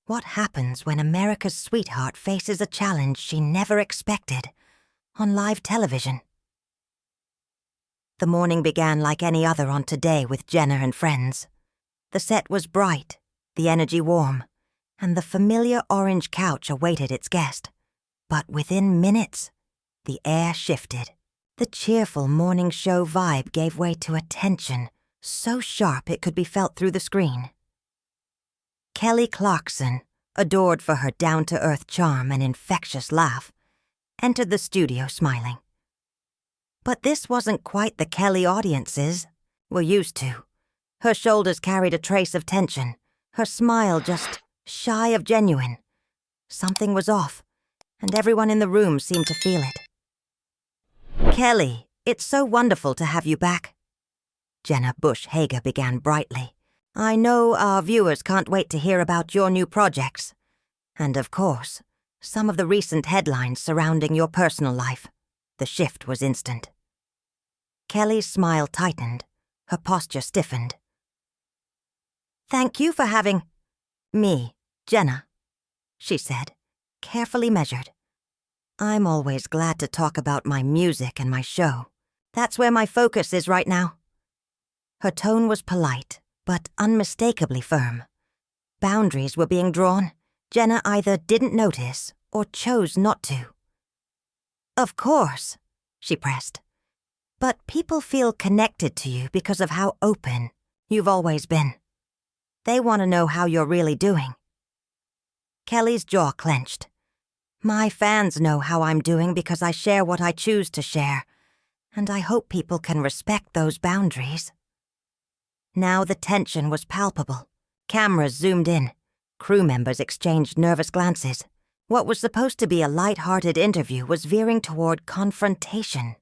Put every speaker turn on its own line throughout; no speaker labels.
What happens when America's sweetheart faces a challenge she never expected on live television? The morning began like any other on Today with Jenna and Friends. The set was bright, the energy warm, and the familiar orange couch awaited its guest. But within minutes, the air shifted. The cheerful morning show vibe gave way to a tension so sharp it could be felt through the screen. Kelly Clarkson, adored for her down-to-earth charm and infectious laugh, entered the studio smiling. But this wasn't quite the Kelly audiences were used to. Her shoulders carried a trace of tension, her smile just shy of genuine. Something was off, and everyone in the room seemed to feel it. "Kelly, it's so wonderful to have you back." Jenna Hager began brightly. "I know our viewers can't wait to hear about your new projects. And of course, some of the recent headlines surrounding your personal life." The shift was instant. Kelly's smile tightened, her posture stiffened. "Thank you for having me, Jenna," she said, carefully measured. "I'm always glad to talk about my music and my show. That's where my focus is right now." Her tone was polite, but unmistakably firm. Boundaries were being drawn. Jenna either didn't notice or chose not to. "Of course," she pressed. "But people feel connected to you because of how open you've always been. They want to know how you're really doing." Kelly's jaw clenched. "My fans know how I'm doing because I share what I choose to share, and I hope people can respect those boundaries." Now the tension was palpable. Cameras zoomed in. Crew members exchanged nervous glances. What was supposed to be a lighthearted interview was veering toward confrontation.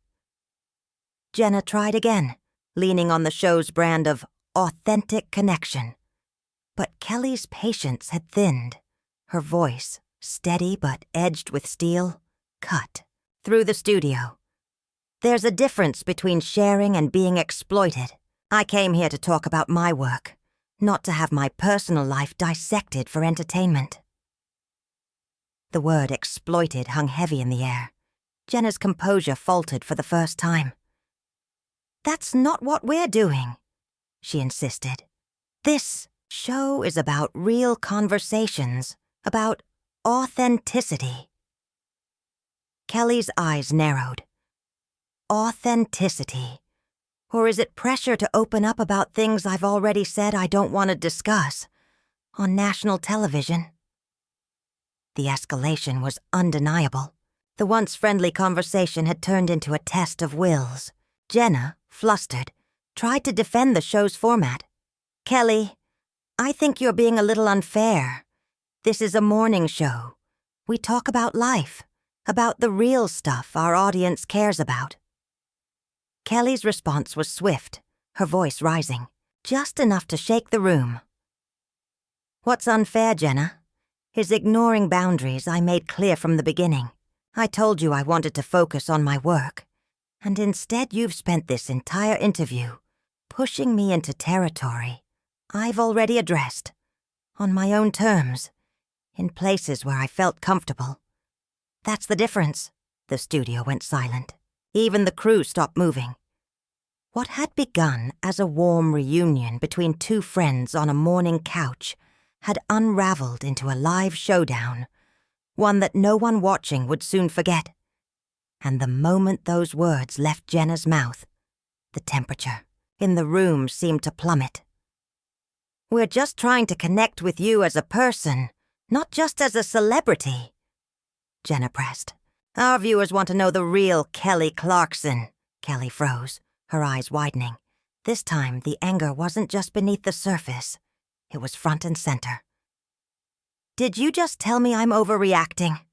Jenna tried again, leaning on the show's brand of authentic connection. But Kelly's patience had thinned. Her voice, steady but edged with steel, cut through the studio. "There's a difference between sharing and being exploited. I came here to talk about my work, not to have my personal life dissected for entertainment." The word exploited hung heavy in the air. Jenna's composure faltered for the first time. "That's not what we're doing," she insisted. "This show is about real conversations, about authenticity." Kelly's eyes narrowed. Authenticity. Or is it pressure to open up about things I've already said I don't want to discuss on national television? The escalation was undeniable. The once friendly conversation had turned into a test of wills. Jenna, flustered, tried to defend the show's format. "Kelly, I think you're being a little unfair. This is a morning show. We talk about life, about the real stuff our audience cares about." Kelly's response was swift, her voice rising, just enough to shake the room. "What's unfair, Jenna, is ignoring boundaries I made clear from the beginning. I told you I wanted to focus on my work, and instead you've spent this entire interview pushing me into territory I've already addressed, on my own terms, in places where I felt comfortable. That's the difference." The studio went silent. Even the crew stopped moving. What had begun as a warm reunion between two friends on a morning couch had unraveled into a live showdown, one that no one watching would soon forget. And the moment those words left Jenna's mouth, the temperature in the room seemed to plummet. "We're just trying to connect with you as a person, not just as a celebrity," Jenna pressed. "Our viewers want to know the real Kelly Clarkson." Kelly froze, her eyes widening. This time, the anger wasn't just beneath the surface. It was front and center. "Did you just tell me I'm overreacting?"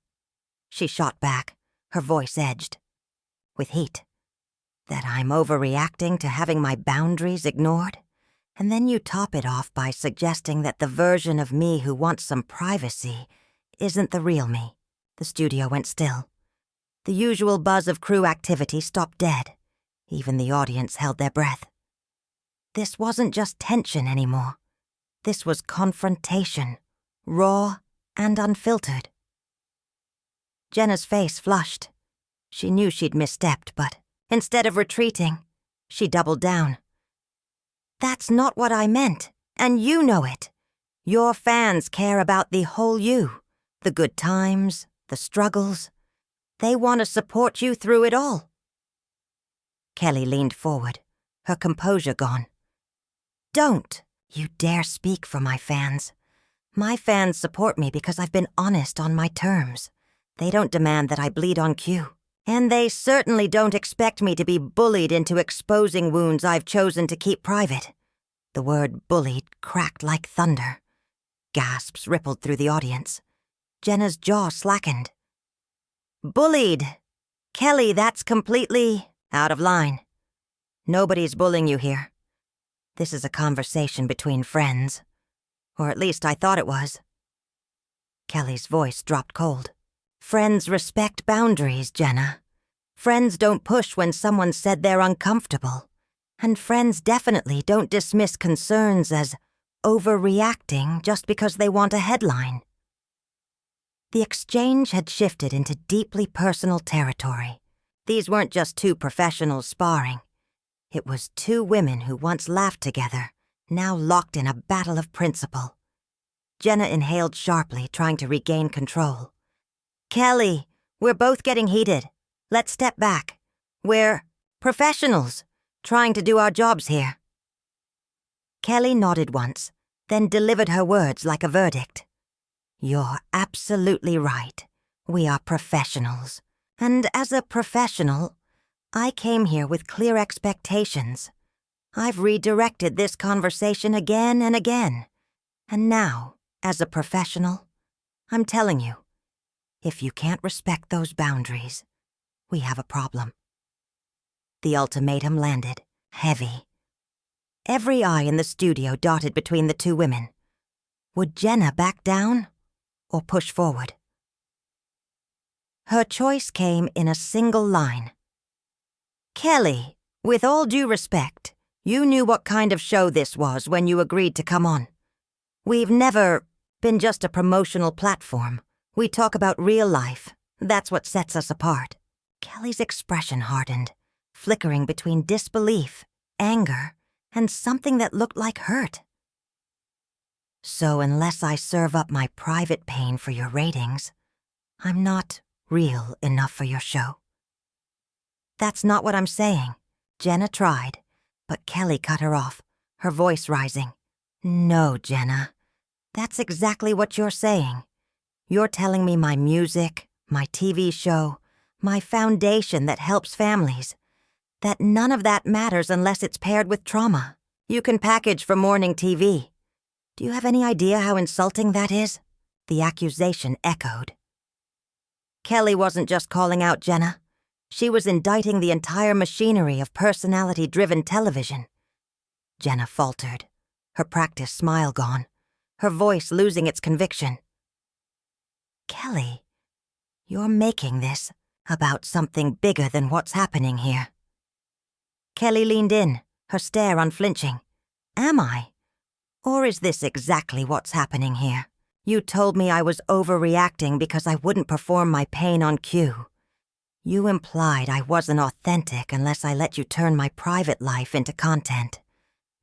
She shot back, her voice edged with heat. "That I'm overreacting to having my boundaries ignored? And then you top it off by suggesting that the version of me who wants some privacy isn't the real me." The studio went still. The usual buzz of crew activity stopped dead. Even the audience held their breath. This wasn't just tension anymore. This was confrontation, raw and unfiltered. Jenna's face flushed. She knew she'd misstepped, but instead of retreating, she doubled down. That's not what I meant, and you know it. Your fans care about the whole you, the good times, the struggles. They want to support you through it all. Kelly leaned forward, her composure gone. Don't you dare speak for my fans. My fans support me because I've been honest on my terms. They don't demand that I bleed on cue. And they certainly don't expect me to be bullied into exposing wounds I've chosen to keep private. The word bullied cracked like thunder. Gasps rippled through the audience. Jenna's jaw slackened. Bullied? Kelly, that's completely out of line. Nobody's bullying you here. This is a conversation between friends. Or at least I thought it was. Kelly's voice dropped cold. Friends respect boundaries, Jenna. Friends don't push when someone said they're uncomfortable. And friends definitely don't dismiss concerns as overreacting just because they want a headline. The exchange had shifted into deeply personal territory. These weren't just two professionals sparring. It was two women who once laughed together, now locked in a battle of principle. Jenna inhaled sharply, trying to regain control. Kelly, we're both getting heated. Let's step back. We're professionals, trying to do our jobs here. Kelly nodded once, then delivered her words like a verdict. You're absolutely right. We are professionals. And as a professional, I came here with clear expectations. I've redirected this conversation again and again. And now, as a professional, I'm telling you, if you can't respect those boundaries, we have a problem. The ultimatum landed, heavy. Every eye in the studio dotted between the two women. Would Jenna back down or push forward? Her choice came in a single line. Kelly, with all due respect, you knew what kind of show this was when you agreed to come on. We've never been just a promotional platform. We talk about real life. That's what sets us apart. Kelly's expression hardened, flickering between disbelief, anger, and something that looked like hurt. So unless I serve up my private pain for your ratings, I'm not real enough for your show. That's not what I'm saying. Jenna tried, but Kelly cut her off, her voice rising. No, Jenna. That's exactly what you're saying. You're telling me my music, my TV show, my foundation that helps families, that none of that matters unless it's paired with trauma. You can package for morning TV. Do you have any idea how insulting that is? The accusation echoed. Kelly wasn't just calling out Jenna. She was indicting the entire machinery of personality-driven television. Jenna faltered, her practiced smile gone, her voice losing its conviction. Kelly, you're making this about something bigger than what's happening here. Kelly leaned in, her stare unflinching. Am I? Or is this exactly what's happening here? You told me I was overreacting because I wouldn't perform my pain on cue. You implied I wasn't authentic unless I let you turn my private life into content.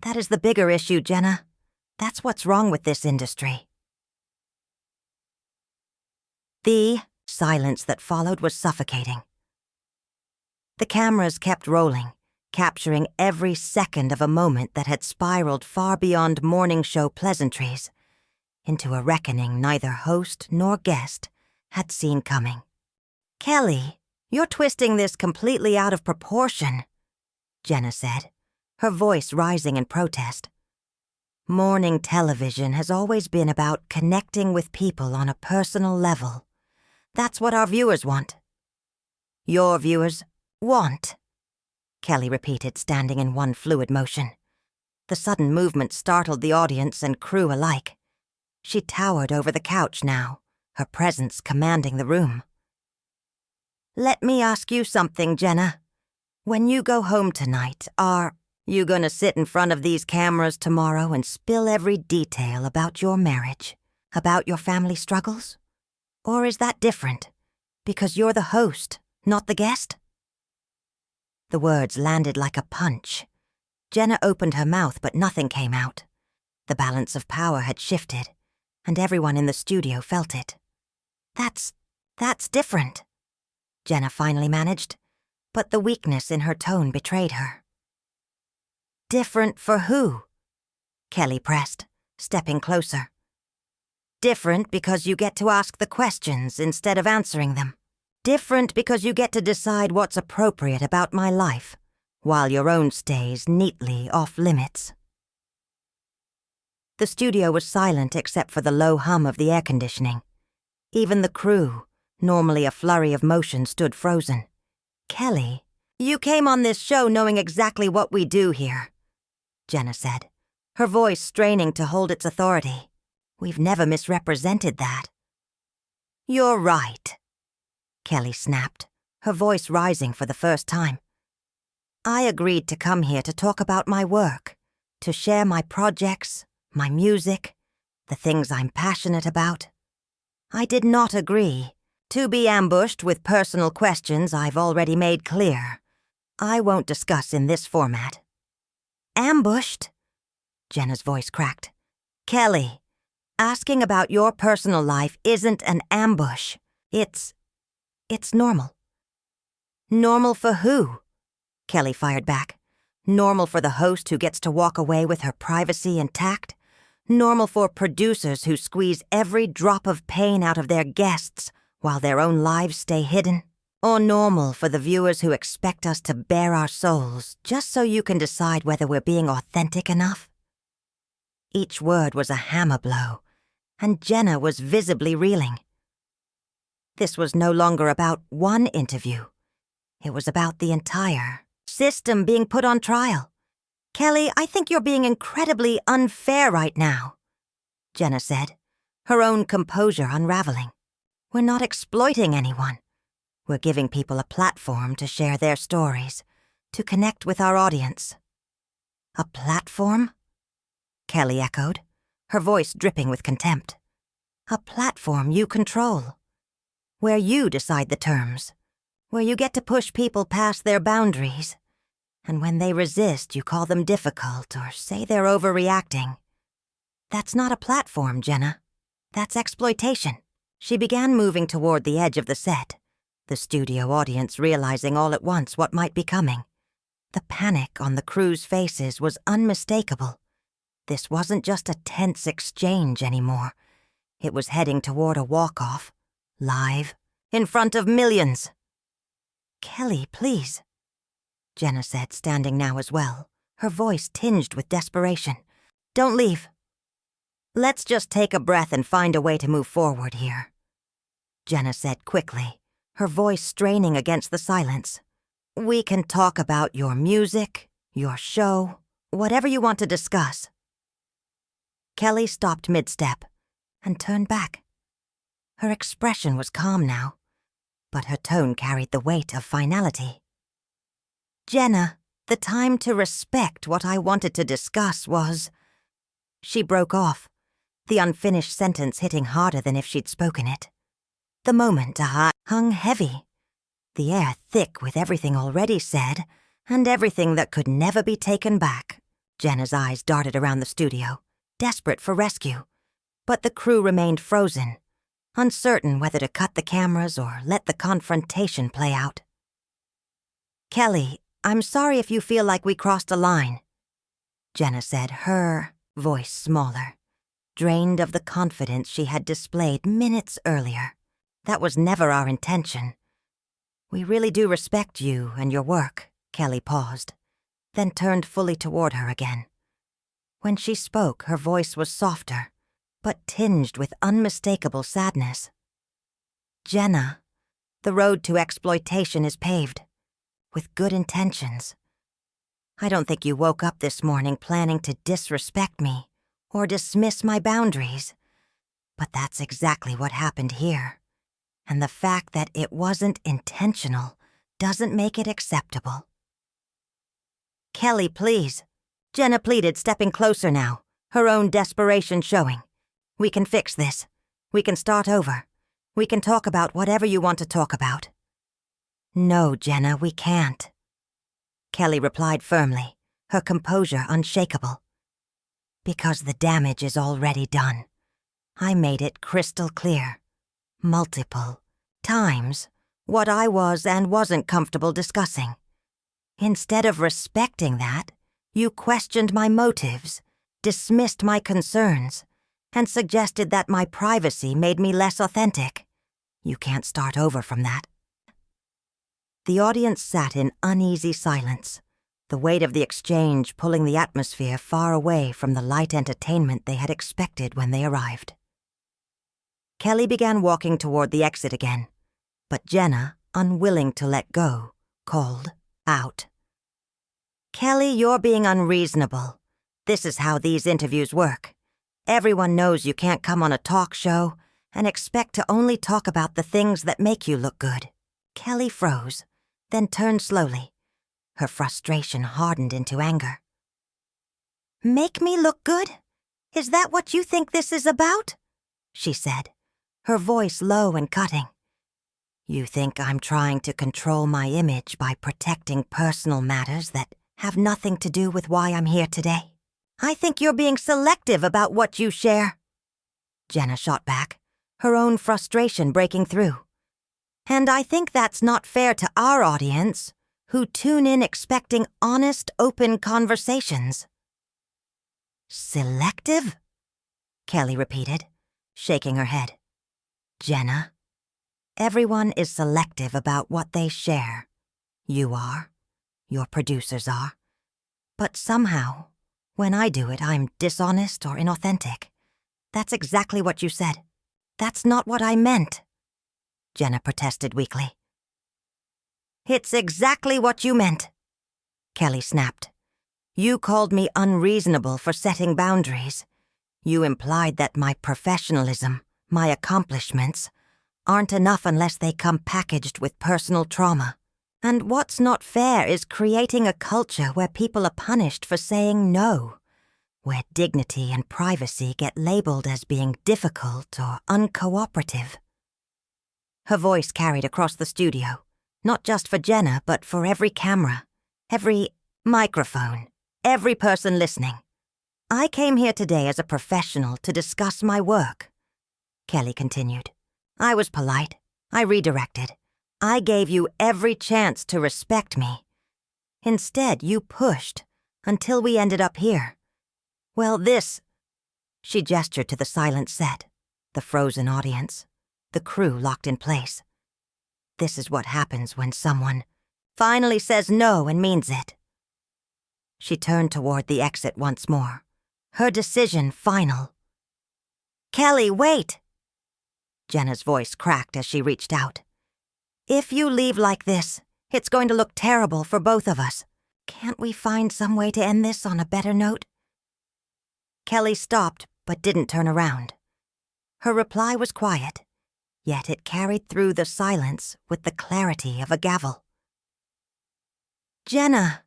That is the bigger issue, Jenna. That's what's wrong with this industry. The silence that followed was suffocating. The cameras kept rolling, capturing every second of a moment that had spiraled far beyond morning show pleasantries, into a reckoning neither host nor guest had seen coming. Kelly, you're twisting this completely out of proportion, Jenna said, her voice rising in protest. Morning television has always been about connecting with people on a personal level. That's what our viewers want. Your viewers want, Kelly repeated, standing in one fluid motion. The sudden movement startled the audience and crew alike. She towered over the couch now, her presence commanding the room. Let me ask you something, Jenna. When you go home tonight, are you gonna sit in front of these cameras tomorrow and spill every detail about your marriage? About your family struggles? Or is that different, because you're the host, not the guest?" The words landed like a punch. Jenna opened her mouth, but nothing came out. The balance of power had shifted, and everyone in the studio felt it. That's different," Jenna finally managed, but the weakness in her tone betrayed her. "Different for who?" Kelly pressed, stepping closer. "Different because you get to ask the questions instead of answering them. Different because you get to decide what's appropriate about my life, while your own stays neatly off limits." The studio was silent except for the low hum of the air conditioning. Even the crew, normally a flurry of motion, stood frozen. "Kelly, you came on this show knowing exactly what we do here," Jenna said, her voice straining to hold its authority. "We've never misrepresented that." "You're right," Kelly snapped, her voice rising for the first time. "I agreed to come here to talk about my work, to share my projects, my music, the things I'm passionate about. I did not agree to be ambushed with personal questions I've already made clear I won't discuss in this format." "Ambushed?" Jenna's voice cracked. "Kelly, asking about your personal life isn't an ambush. It's normal." "Normal for who?" Kelly fired back. "Normal for the host who gets to walk away with her privacy intact? Normal for producers who squeeze every drop of pain out of their guests while their own lives stay hidden? Or normal for the viewers who expect us to bare our souls just so you can decide whether we're being authentic enough?" Each word was a hammer blow, and Jenna was visibly reeling. This was no longer about one interview. It was about the entire system being put on trial. "Kelly, I think you're being incredibly unfair right now," Jenna said, her own composure unraveling. "We're not exploiting anyone. We're giving people a platform to share their stories, to connect with our audience." "A platform?" Kelly echoed, her voice dripping with contempt. "A platform you control, where you decide the terms, where you get to push people past their boundaries, and when they resist, you call them difficult or say they're overreacting. That's not a platform, Jenna. That's exploitation." She began moving toward the edge of the set, the studio audience realizing all at once what might be coming. The panic on the crew's faces was unmistakable. This wasn't just a tense exchange anymore. It was heading toward a walk-off, live, in front of millions. "Kelly, please," Jenna said, standing now as well, her voice tinged with desperation. "Don't leave. Let's just take a breath and find a way to move forward here," Jenna said quickly, her voice straining against the silence. "We can talk about your music, your show, whatever you want to discuss." Kelly stopped mid-step and turned back. Her expression was calm now, but her tone carried the weight of finality. "Jenna, the time to respect what I wanted to discuss was—" She broke off, the unfinished sentence hitting harder than if she'd spoken it. The moment hung heavy, the air thick with everything already said and everything that could never be taken back. Jenna's eyes darted around the studio, desperate for rescue, but the crew remained frozen, uncertain whether to cut the cameras or let the confrontation play out. "Kelly, I'm sorry if you feel like we crossed a line," Jenna said, her voice smaller, drained of the confidence she had displayed minutes earlier. "That was never our intention. We really do respect you and your work." Kelly paused, then turned fully toward her again. When she spoke, her voice was softer, but tinged with unmistakable sadness. "Jenna, the road to exploitation is paved, with good intentions. I don't think you woke up this morning planning to disrespect me or dismiss my boundaries, but that's exactly what happened here. And the fact that it wasn't intentional doesn't make it acceptable." "Kelly, please," Jenna pleaded, stepping closer now, her own desperation showing. We can fix this. We can start over. We can talk about whatever you want to talk about." "No, Jenna, we can't," Kelly replied firmly, her composure unshakable. "Because the damage is already done. I made it crystal clear, multiple times, what I was and wasn't comfortable discussing. Instead of respecting that, you questioned my motives, dismissed my concerns, and suggested that my privacy made me less authentic. You can't start over from that." The audience sat in uneasy silence, the weight of the exchange pulling the atmosphere far away from the light entertainment they had expected when they arrived. Kelly began walking toward the exit again, but Jenna, unwilling to let go, called out. "Kelly, you're being unreasonable. This is how these interviews work. Everyone knows you can't come on a talk show and expect to only talk about the things that make you look good." Kelly froze, then turned slowly. Her frustration hardened into anger. "Make me look good? Is that what you think this is about?" she said, her voice low and cutting. "You think I'm trying to control my image by protecting personal matters that have nothing to do with why I'm here today? I think you're being selective about what you share." Jenna shot back, her own frustration breaking through. "And I think that's not fair to our audience, who tune in expecting honest, open conversations." "Selective?" Kelly repeated, shaking her head. "Jenna, everyone is selective about what they share. You are. Your producers are. But somehow, when I do it, I'm dishonest or inauthentic. That's exactly what you said. That's not what I meant," Jenna protested weakly. "It's exactly what you meant," Kelly snapped. "You called me unreasonable for setting boundaries. You implied that my professionalism, my accomplishments, aren't enough unless they come packaged with personal trauma. And what's not fair is creating a culture where people are punished for saying no, where dignity and privacy get labeled as being difficult or uncooperative." Her voice carried across the studio, not just for Jenna, but for every camera, every microphone, every person listening. "I came here today as a professional to discuss my work," Kelly continued. "I was polite. I redirected. I gave you every chance to respect me. Instead, you pushed until we ended up here. Well, this..." She gestured to the silent set, the frozen audience, the crew locked in place. "This is what happens when someone finally says no and means it." She turned toward the exit once more, her decision final. "Kelly, wait!" Jenna's voice cracked as she reached out. "If you leave like this, it's going to look terrible for both of us. Can't we find some way to end this on a better note?" Kelly stopped but didn't turn around. Her reply was quiet, yet it carried through the silence with the clarity of a gavel. "Jenna,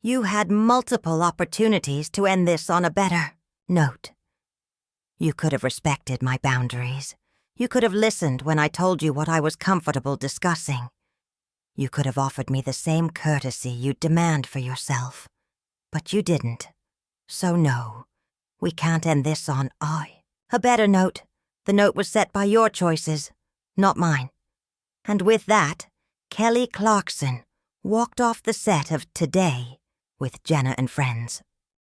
you had multiple opportunities to end this on a better note. You could have respected my boundaries. You could have listened when I told you what I was comfortable discussing. You could have offered me the same courtesy you demand for yourself. But you didn't. So no, we can't end this on a better note. The note was set by your choices, not mine." And with that, Kelly Clarkson walked off the set of Today with Jenna and Friends.